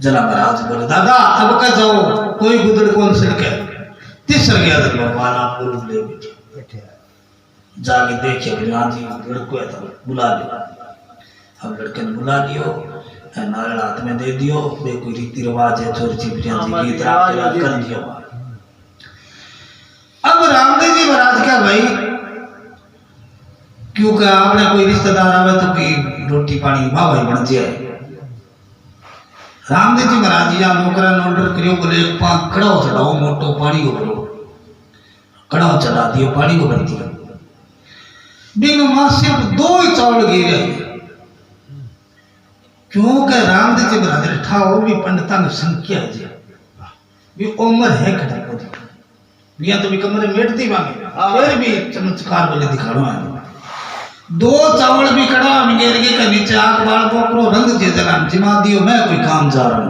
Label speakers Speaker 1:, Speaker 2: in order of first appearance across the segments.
Speaker 1: जना महाराज बोले दादा अब का जाओ कोई गुदड़ कौन सड़के तीसर गया तो भगवान आप गुरु ले बैठे जाके देखे हाँ जी लड़को है तो बुला लियो। अब लड़के ने बुला लियो नारियल हाथ में दे दियो बे कोई रीति रिवाज है छोरी चिपरिया जी गीत कर दियो। अब रामदेव जी महाराज क्या भाई क्योंकि आपने कोई रिश्तेदार आवे तो की रोटी पानी भाई बन जाए। रामदेव जी महाराज जी या नौकरा ऑर्डर करियो बोले एक पांच कड़ाओ चढ़ाओ मोटो पानी को भरो कड़ाओ चढ़ा दियो पानी को भर दियो बिन मां सिर्फ 2 ही चावल गिरे क्योंकि रामदेव जी महाराज ठा और भी पंडिता ने संख्या जी भी उम्र है कटा को बिया तो भी कमरे मेटती मांगे फिर भी चमत्कार बोले दिखाड़ो है 2 चावल भी कड़ा मिगेर के नीचे आग बाल पोकरो रंग जे जलान जिमा दियो मैं कोई काम जा रहा हूं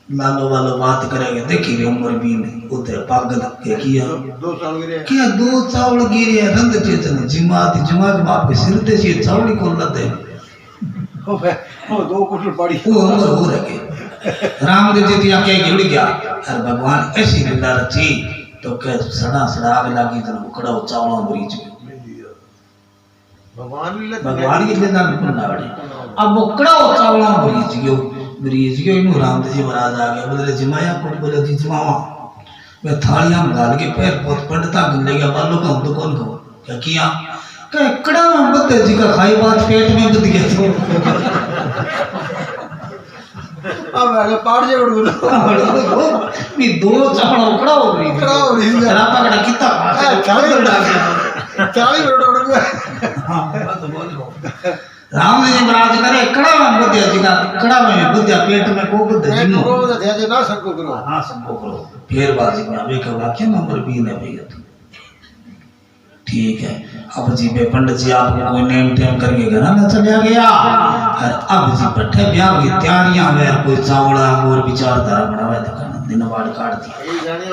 Speaker 1: लालो वालो बात करेंगे देखी रे उम्र भी नहीं उते पागल के किया
Speaker 2: 2 चावल गिरे
Speaker 1: क्या 2 चावल गिरे रंग जे जलान जिमा बाप के सिर ते से चावली को लदे
Speaker 2: ओ 2 कुटल पड़ी
Speaker 1: वो उम्र हो रखे रामदेव जी दिया के गिड़ गया अरे भगवान ऐसी लीला रची तो के सड़ा आग लगी तो उकड़ा चावल मरीज भगवान की लीला ना बड़ी अब उकड़ा चावल मरीज गयो इनु रामदेव जी महाराज आ गया बोले जिमाया कोट बोले जी जिमावा मैं थालियां में डाल के पैर बहुत पंडिता गले गया बालों का तो कौन को क्या किया के कड़ा में बते जी का खाई बात पेट में बद गया तो
Speaker 2: अब अगर पाड़ जे उड़
Speaker 1: भी 2 चावल उकड़ा हो रही जरा पकड़ा कितना 40 मिनट उड़ गया हां तो बोल राम जी महाराज करे कड़ा में बुद्धिया जी का कड़ा में बुद्धिया पेट में को बुद्ध जिनो
Speaker 2: को ध्यान ना सबको करो
Speaker 1: हां सबको करो फिर बाजी में अबे का वाक्य नंबर 2 ने भैया ठीक है। अब जी बे पंडित जी आपको कोई नेम टेम करके घर में चला गया और अब जी बैठे ब्याह की तैयारियां में कोई चावड़ा और विचारधारा बनावे तो दिन बाद काट दिया
Speaker 2: ये जाने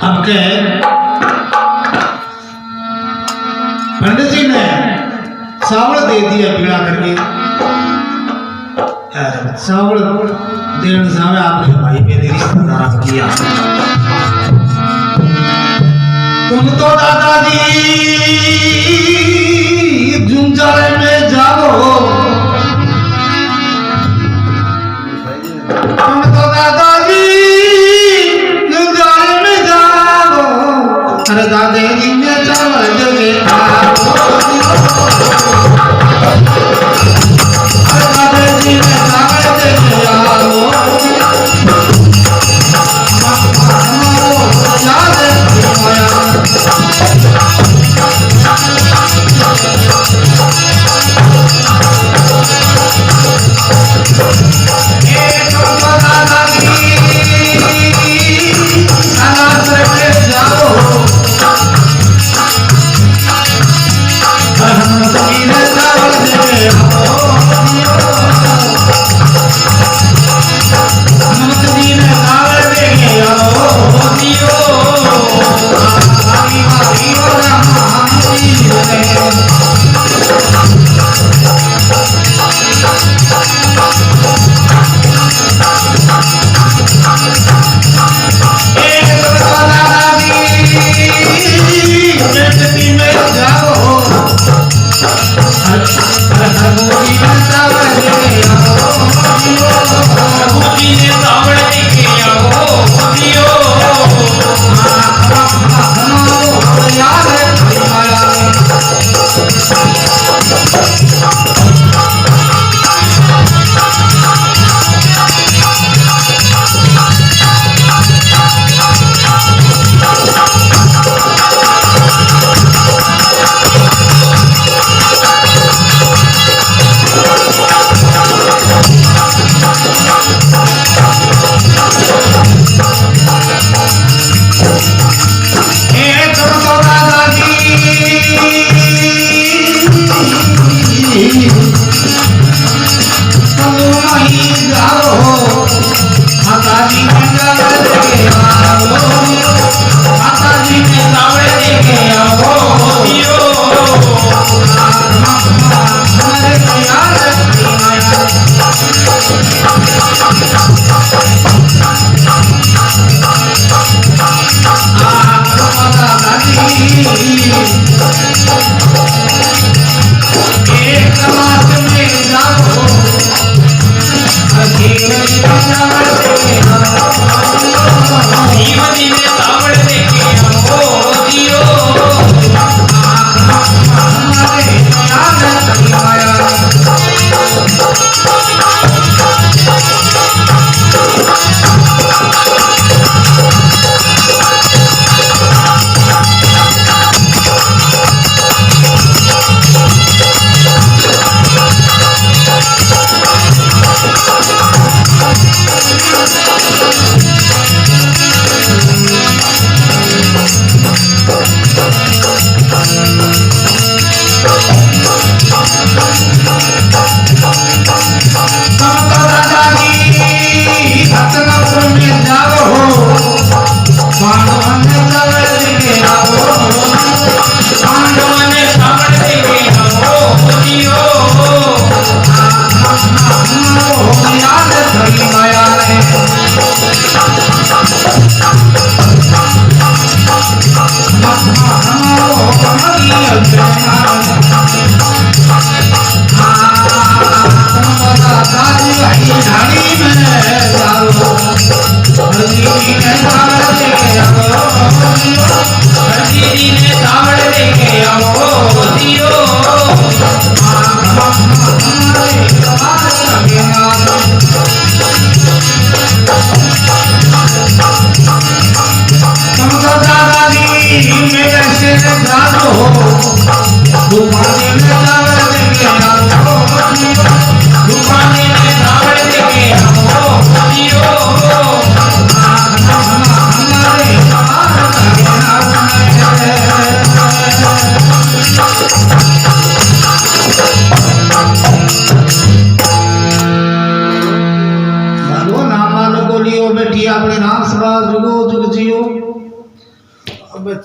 Speaker 1: अब के पंडित जी ने चावल दे दिया पीड़ा करके चावल देने सामने आपने भाई पे देरी रिश्तेदार किया तुम तो दादाजी जुंजाले में जाओ तुम तो दादाजी जुंजाले में जाओ अरे दादाजी ने चावल जगे दादाजी ने चावल जगे आओ याद आया जाओ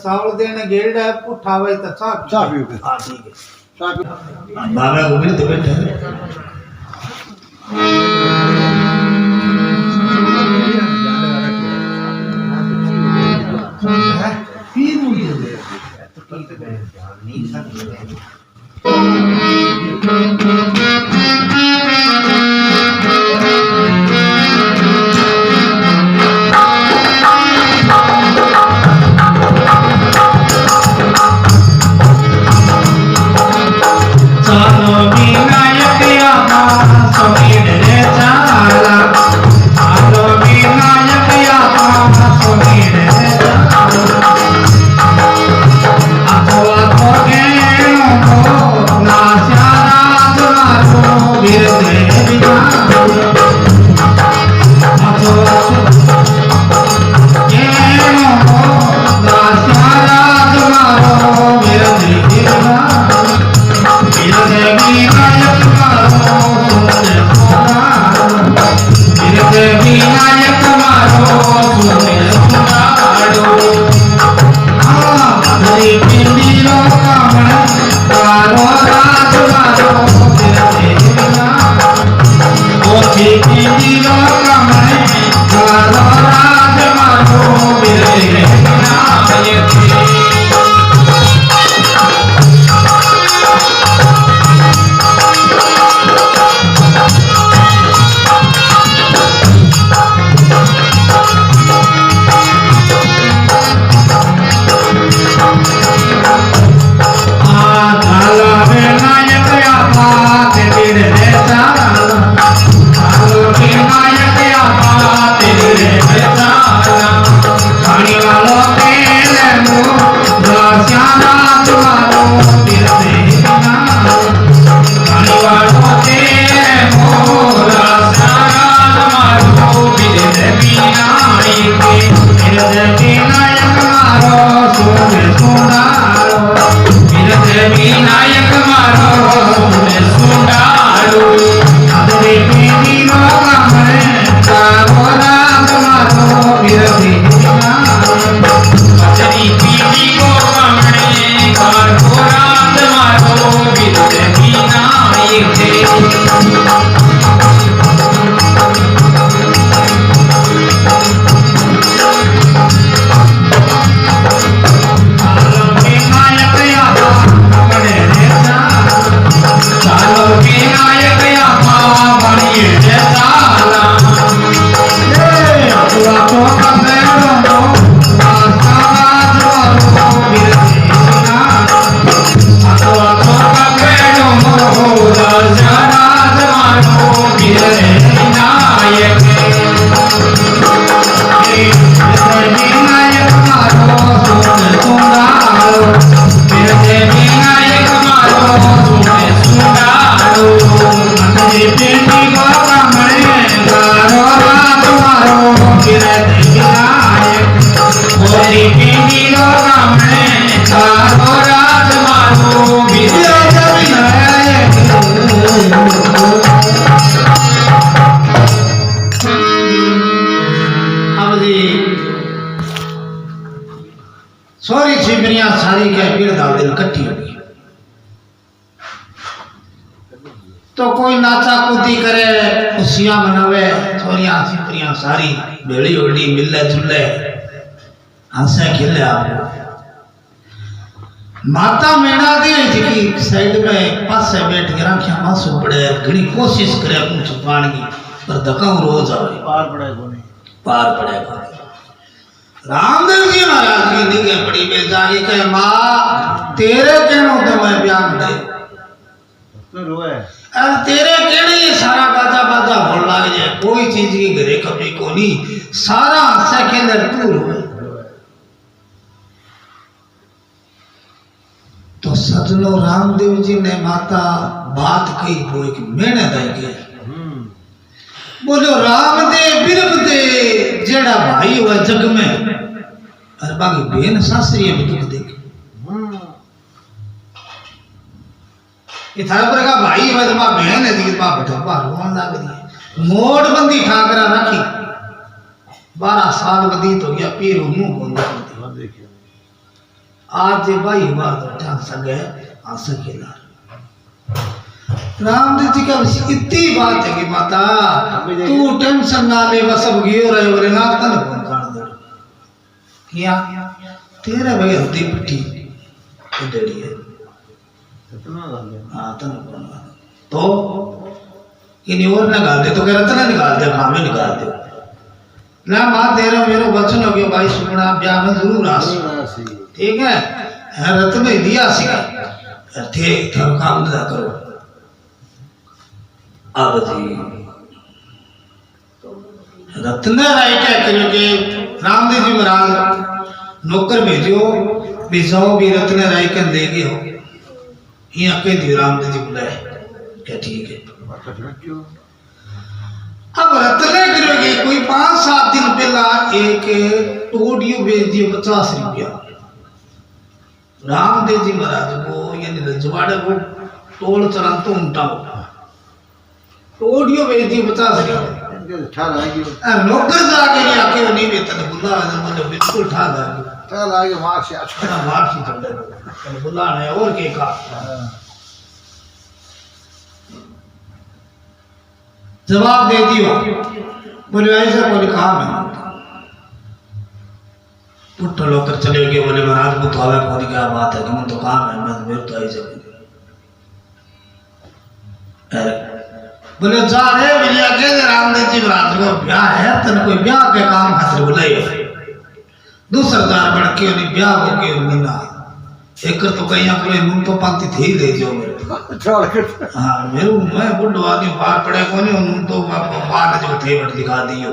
Speaker 3: चावल देने गेड़ है पुठा भाई तो
Speaker 2: चाह पियोगे
Speaker 1: हाँ ठीक है
Speaker 2: चाह पियो
Speaker 1: बाबा को भी तो बैठे वालो सारी क्या भीड़ डाल दिन इकट्ठी होगी तो कोई नाचा कूदी करे खुशियां मनावे छोरियां सिपरियां सारी भेड़ी उड़ी मिले जुले हंसे खिले आपको माता मेणा दी जी साइड में पासे बैठ के राखिया मासू पड़े घणी कोशिश करे अपन छुपाने की पर धक्का रोज आवे
Speaker 3: पार पड़े कोनी
Speaker 1: पार पड़ेगा रामदेव जी महाराज की निगे पड़ी में जाके कहे माँ तेरे कहनो तो मैं ब्याह दे
Speaker 3: तो रोए
Speaker 1: अब तेरे कहने ये सारा बाजा बाजा होने लग जाए कोई चीज की घरे कभी को नहीं सारा हंसे खेले तू रोए तो सजनो रामदेव जी ने माता बात कही वो एक मेहनत दाई के बोलो रामदेव बिरबदे जेड़ा भाई हुआ जग में अरे बाकी बेन सासरी है दुख देख ये थारे पर का भाई हुआ तो मां बहन है जी बाप बेटा बाहर रोन लग रही मोड़ बंदी ठाकरा रखी 12 साल व्यतीत हो गया पीर मुंह बोल
Speaker 3: देखिए
Speaker 1: आज जे भाई हुआ तो ठाक सके आ सकेला रामदेव जी का इतनी बात है कि माता तू टेंशन ना ले बस अब गियो रहे बोले ना तन फोन कर दे किया तेरे भाई हल्दी पिट्ठी तो डेड़ी है
Speaker 3: कितना गाल
Speaker 1: हां तन फोन तो इन्हीं और ना गाल दे तो कह रहा था निकाल दे हमें निकाल दे ना मां तेरा मेरो वचन हो गया भाई सुना ब्याह में जरूर आसी ठीक है रत्न में दिया सी थे थर काम ना करो अब जी रत्न राय क्या करो के रामदेव जी महाराज नौकर भेजो भी जाओ भी रत्न राय के ले गए हो यहाँ के दियो रामदेव जी बुलाए क्या ठीक है अब रत्न करोगे कोई 5-7 दिन पहला एक टोडियो भेज दियो 50 रुपया रामदेव जी महाराज को यानी रजवाड़े को टोल चलान तो उल्टा ऑडियो भेज दी 50 रुपया नौकर जाके नहीं आके नहीं बेहतर बुला मतलब बिल्कुल ठाक आ गया
Speaker 3: चल आगे मार से अच्छा
Speaker 1: मार सी चल बुला है और के का जवाब दे दियो बोले ऐसा कोई काम है पुट्ठो लोकर चले गए बोले महाराज को तो आवे कोई क्या बात है कि मैं तो काम है मैं मेरे तो ऐसे बोले जा रे भैया के रामदेव जी महाराज को ब्याह है तन कोई ब्याह के काम खातिर बुलाए दूसरा जार बढ़ के उन्हें ब्याह हो के उन्हें ना एक तो कहीं पूरे मुंह तो पांति थे ही दे जो मेरे
Speaker 3: चल के
Speaker 1: हाँ मेरे मैं बुढ़ो आदमी बाहर पड़े को नहीं उन तो बाहर जो थे बट दिखा दियो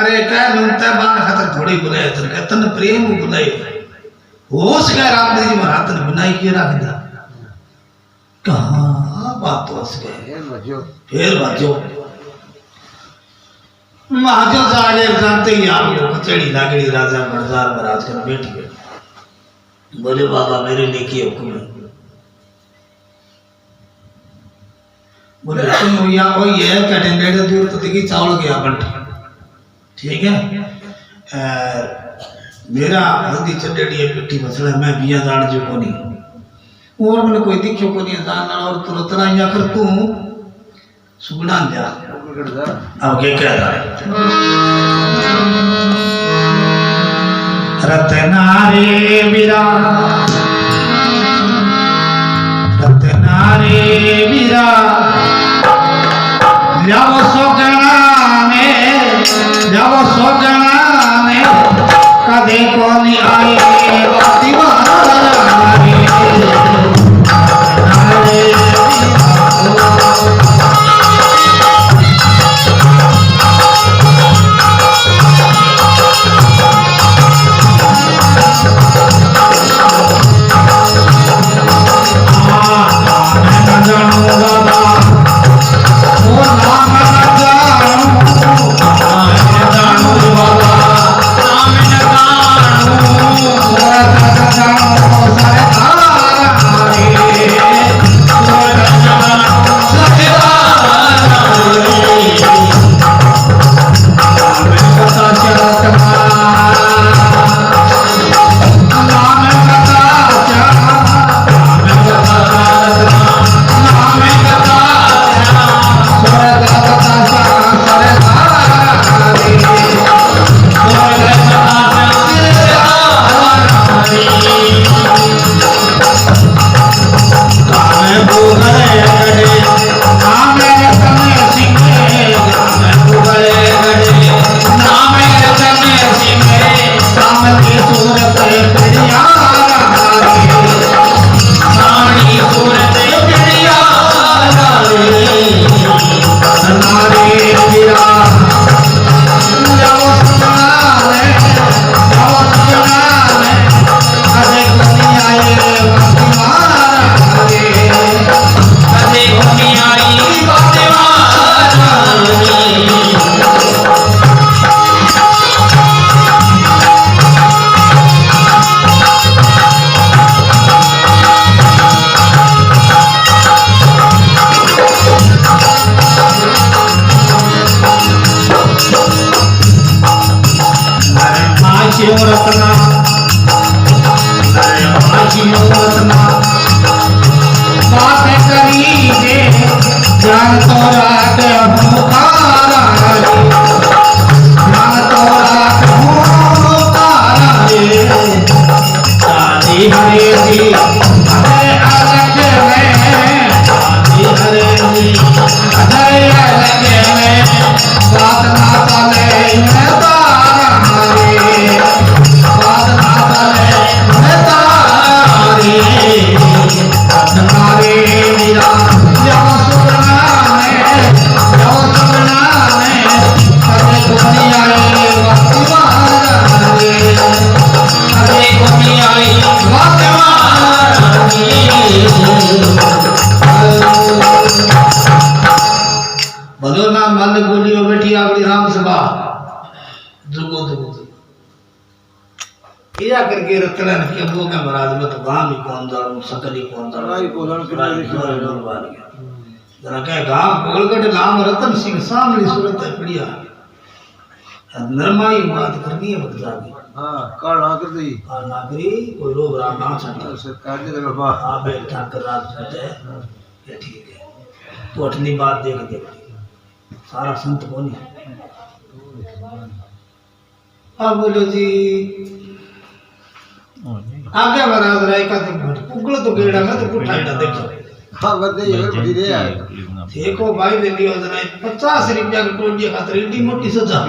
Speaker 1: अरे कह नुनता बाहर खातिर थोड़ी बुलाए तन के तन प्रेम बुलाए होश गए रामदेव जी महाराज तन बनाई के रख दिया कहाँ बात तो हंस गए फिर बाजो महाजो जागे जानते ही आप लोग कचड़ी लागड़ी राजा बड़जार महाराज कर बैठी गए बोले बाबा मेरे लिए की हुक्म है बोले तुम यहाँ कोई है कटे नेड़े दूर तो देखी चावल गया बंट ठीक है मेरा हल्दी चटेड़ी पिट्ठी मसला मैं बिया जान जो को नहीं और मैंने कोई दिखो को नहीं जानना और तू रतना यहाँ कर तू सुगना जा अब क्या क्या था रतना रे वीरा रतना रे वीरा जाओ सोगना में कदे को नहीं आए Baba शिव रत्ना शिव रत्ना बात करी जे जान तो रात हुकारा जान तो रात हुकारा शादी हरे जी हरे अलग में शादी हरे जी हरे अलग में बात ना चले तारा हरे बात ना चले तारे हमारे मेरा जो सुना है हरे कोनी आए वारे हरे कोनी आई वारे बोलो ना मन बोलियो बेटी आपकी राम सभा जुगो जुगो इया करके रतन के वो के महाराज में तो गांव ही कौन जाऊं सकली कौन जाऊं
Speaker 3: राई बोलन के
Speaker 1: जरा कह गांव बोलगढ़ नाम रतन सिंह सामने सूरत है बढ़िया नरमाई बात करनी है बता दी
Speaker 3: हां काल ना कर दी
Speaker 1: और नागरी कोई रोग राम ना छटा
Speaker 3: सरकार दे बाबा
Speaker 1: हां बे ठाकर राज है ये ठीक है तो अठनी बात देख दे सारा संत कोनी अब बोलो जी आगे महाराज राय का तो उगल तो गेड़ा में तो पुठा इटा देखो
Speaker 3: हां बदे ये बड़ी रे
Speaker 1: देखो भाई दे लियो जरा 50 रुपया की टोलिया खातर एडी मोटी सजा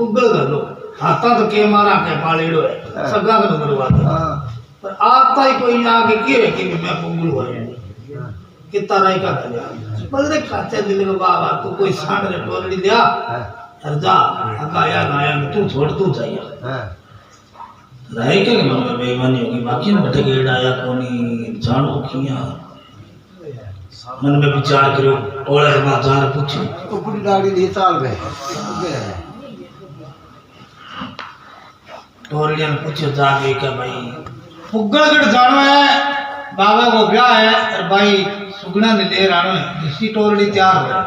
Speaker 1: उगल कर लो हाथा तो के मारा के पालेड़ो है सगा का दरवाजा
Speaker 3: हां
Speaker 1: पर आता ही कोई आगे के कि मैं पुगल हुआ कितना राय का कर बदरे काचे दिल को बाबा तू कोई सांड रे टोलड़ी लिया हर जा आया नाया तू छोड़ तू चाहिए
Speaker 3: हां
Speaker 1: रहे के मन में बेईमानी होगी बाकी न बटे गेड़ आया कोनी जानो किया मन में विचार करो ओले मां जान पूछो
Speaker 3: तो पूरी दाढ़ी ली चाल में
Speaker 1: टोरियन पूछो जाके कि भाई पुगलगढ़ जानो है बाबा को ब्याह है और भाई सुगना ने ले रानो है जिसकी टोरड़ी तैयार हो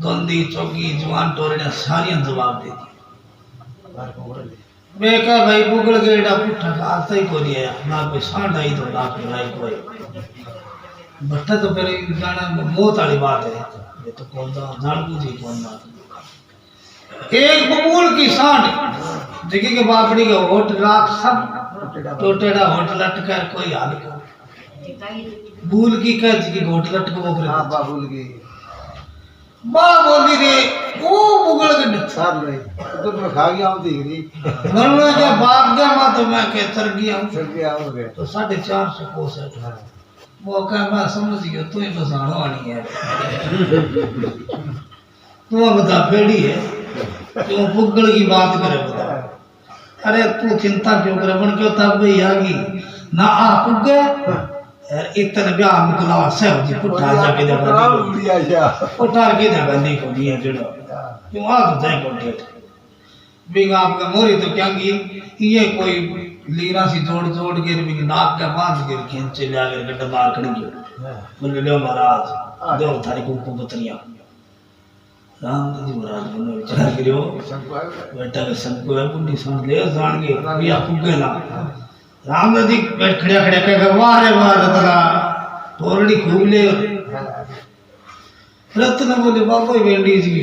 Speaker 1: दोंदी चौकी जवान टोरड़ियां सारियां जवाब देती मैं कहा भाई पुगल गेड़ा पुठा का आता ही कोनी है ना कोई सांड आई तो ना कोई राई कोई बट्टा तो फिर जाना मौत वाली बात है ये तो कौन सा जान बूझी कौन ना एक बबूल की सांड जगह के बापड़ी का होठ राख सब टोटेड़ा होठ लटकर कोई हाल को बूल की कह जगह होठ लटक वो करे
Speaker 3: हां बाबूल की
Speaker 1: बा बोली रे ओ बुगल के
Speaker 3: साल में तो मैं खा गया हूं देख रही
Speaker 1: मरने के बाप का मां तो मैं के तर गया हूं
Speaker 3: चल गया हो गए
Speaker 1: तो 450 कोस है वो कह मैं समझ गया तू ही फसाना वाली है तू बता फेड़ी है क्यों बुगल की बात करे बता अरे तू चिंता क्यों करे बन क्यों तब भी आगी ना आ पुगे यार इतने ब्याह मुकला सब जी पुठा जाके दे
Speaker 3: लिया जा
Speaker 1: उतार के दे बंदी को दिया जड़ो क्यों आ तो जाए कोटे बिग आपका मोरी तो क्या की ये कोई लीरा सी जोड़ जोड़ के बिग नाक का बांध के खींचे ले आकर गड्ढा मार खड़ी गयो बोले लो महाराज दो थारी कुंकू पत्रियां राम जी महाराज बोले विचार करियो बेटा के सबको है बुंडी सुन ले जान के या पुगे ना राम जी बैठ खड़े खड़े कह वाह रे वाह रतना टोरड़ी खूब ले रत्न बोले बाबा वेंडी जी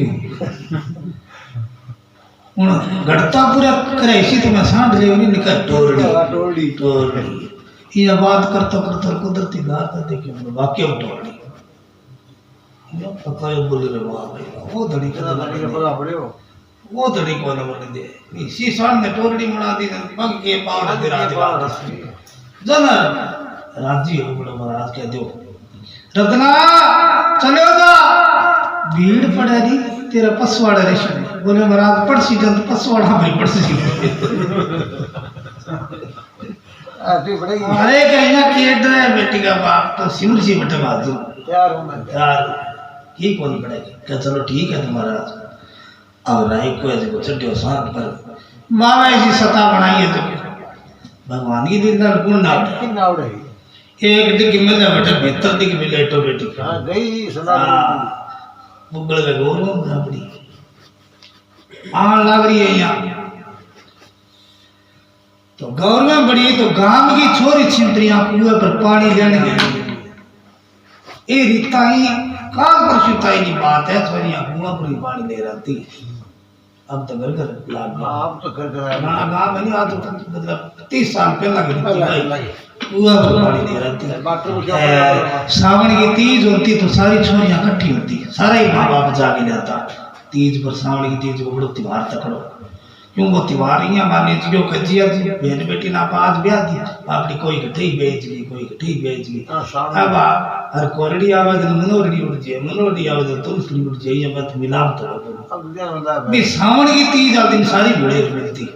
Speaker 1: हूं घटता पूरा करे इसी तो मैं सांड ले नहीं निकल टोरड़ी
Speaker 3: टोरड़ी
Speaker 1: टोरड़ी ये बात करता करता कुदरती बात है देखिए वाक्य टोरड़ी ये पता है बोले रे वाह भाई वो धड़ी का
Speaker 3: पता पड़े
Speaker 1: वो धड़ी को न बन दे इसी सांड ने टोरड़ी बना दी पग के पाव दे राज जना राजी हो बड़ा महाराज कह दो रत्ना चले जा भीड़ पड़ा दी तेरा पसवाड़ा रेशम बोले महाराज पड़सी जंत पसवाड़ा में पड़सी अरे कहीं केट रहे बेटी का बाप तो सिमर सी बटवा दो
Speaker 3: यार
Speaker 1: ठीक कौन पड़ेगी क्या चलो ठीक है तुम्हारा अब राय को ऐसे चढ़ो सांप पर मामा ऐसी सता बनाई है तो भगवान की दिल का गुण ना एक डिग मिले बेटा भीतर डिग मिले तो बेटी
Speaker 3: हां गई सुना
Speaker 1: बुगल के गोरो अपनी आन लग रही है यहाँ गौरव बड़ी तो गांव की छोरी छिंतरियां कुएं पर पानी लेने गई ये रीताई काम पर सुताई की बात है छोरियां कुआं पर ही पानी ले रहती अब तो घर घर लाग गया
Speaker 3: आप तो कर
Speaker 1: ना गांव में नहीं आ तो मतलब 30 साल पहला की रीति कुआं पर पानी ले रहती सावन की तीज होती तो सारी छोरियां इकट्ठी होती सारा ही माँ बाप जाके लेता तीज पर सावन की तीज को बड़ो त्योहार तकड़ो क्यों वो त्योहार ही माने जो कजिया जी बहन बेटी ना पास ब्याह दी अपनी कोई गठई बेच ली कोई गठई बेच ली अब हर कोरड़ी आवे तो मनोरड़ी उड़ जाए मनोरड़ी आवे तो तुलसी उड़ जाए ये बात मिलाप तो भी सावन की तीज आ दिन सारी भिड़े मिलती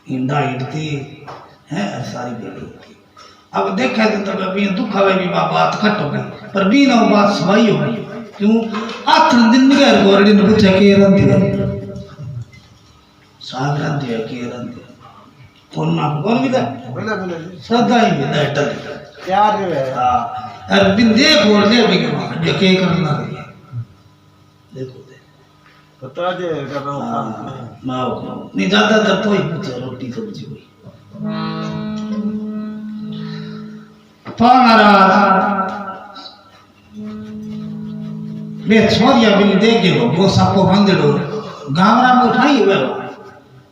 Speaker 1: इंडा हिड़ती है सारी भिड़ी अब देखा तो अभी दुख आवे भी बात खट हो गई पर भी ना बात सवाई हो गई क्यों आठ दिन में घर कोरड़ी ने पूछा के रंदी है साग रंदी है के रंदी कौन ना कौन मिला सदा ही मिला अटल
Speaker 3: प्यार है
Speaker 1: हां अरे बिन देख और ले भी ये के करना है देखो दे
Speaker 3: पता जे कर रहा हूं
Speaker 1: मां नहीं ज्यादा तो ही पूछा रोटी सब्जी कोई पारा ले छोरिया बिन देख के वो सापो बांधड़ो गामरा में उठाई हुए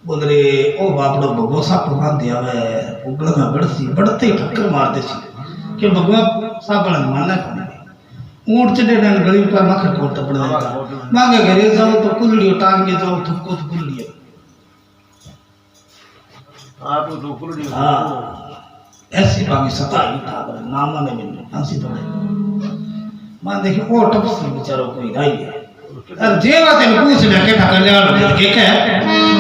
Speaker 1: बोल रे ओ बापड़ो भगो सापो बांध आवे उगल में बड़सी बड़ते ही ठक्कर मार दे कि भगवा सापड़ माना ऊंट चढ़े डन गली पर मखर कोट पड़ जाता मांगे घरे जाओ तो कुलड़ियो टांग के जाओ तो कुछ कुलड़ियो
Speaker 3: आप तो कुलड़ियो
Speaker 1: हां ऐसी बाकी सताई था नाम ने मिल फांसी पड़े मान देखिए ओ टपसी बेचारो कोई नहीं है अरे जेवा तेन पूछ ले के ठकर ले के के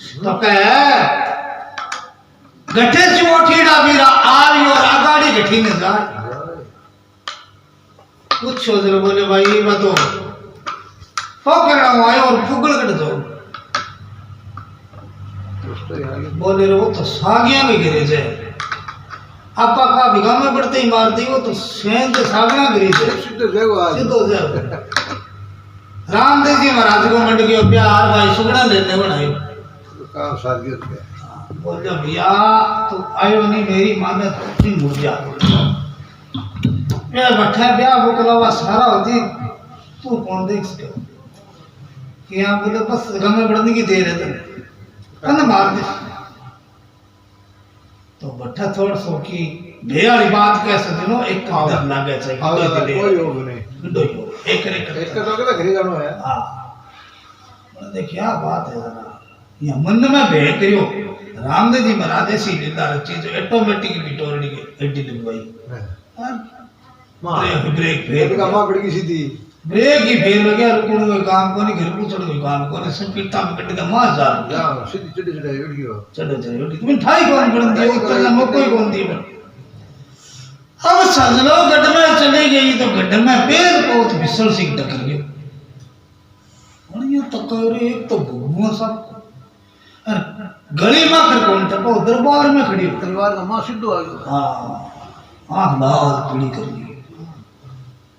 Speaker 1: तो कह गठे चोटीड़ा बीरा आवी और आगाड़ी गठी ने जा पूछो जरा बोले भाई ये बताओ पकड़ना आयो और फुगल कट दो बोले रे वो तो सागियां में गिरे जाए आपा का बिगा में पड़ते ही मारती वो तो सेन से सागना गिरी जाए
Speaker 3: सीधे जाओ आज
Speaker 1: सिद्ध हो जाए रामदेव जी महाराज को मंड के प्यार भाई सुगड़ा लेने बनाए
Speaker 3: काम साथ गया
Speaker 1: बोले भैया तू आयो नहीं मेरी माने तो मुड़ जा मेरा बट्ठा ब्याह बुकलावा सारा होती तू कौन देख सके कि यहाँ बोले बस गमे बढ़ने की देर है तो मार दे तो बट्ठा थोड़ा सो की भेड़ी बात कैसे दिनो एक काम लागे चाहिए
Speaker 3: कोई योग नहीं
Speaker 1: एक
Speaker 3: एक का तो क्या घरी जानो है
Speaker 1: हाँ बोले क्या बात है जरा ये मन में भे करियो रामदेव जी महाराज ऐसी लीला रची जो ऑटोमेटिक बिटोरनी के एडी लगवाई ब्रेक
Speaker 3: एक का मां पड़ गई सीधी
Speaker 1: ब्रेक ही फेल हो गया रुकने कोई काम को नहीं घर को चढ़ कोई काम को नहीं सब पिट्टा में कट के मार जा
Speaker 3: जा सीधी चढ़ी चढ़ाई उड़ गयो
Speaker 1: चढ़ो तुम ठाई कौन पड़न दियो उतरना मौका ही कौन दियो अब सजलो गड्ढ में चली गई तो गड्ढ में पैर बहुत फिसल सी टकर गयो और ये तो करे एक तो भूआ सब अरे गली में कर कौन टपो दरबार में खड़ी हो
Speaker 3: तलवार का मां सीधो आ गयो
Speaker 1: हां आंख लाल पीली कर ली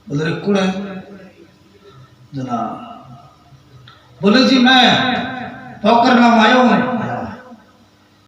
Speaker 1: बोले रे कुड़ है जना बोले जी मैं ठोकर नाम आयो हूँ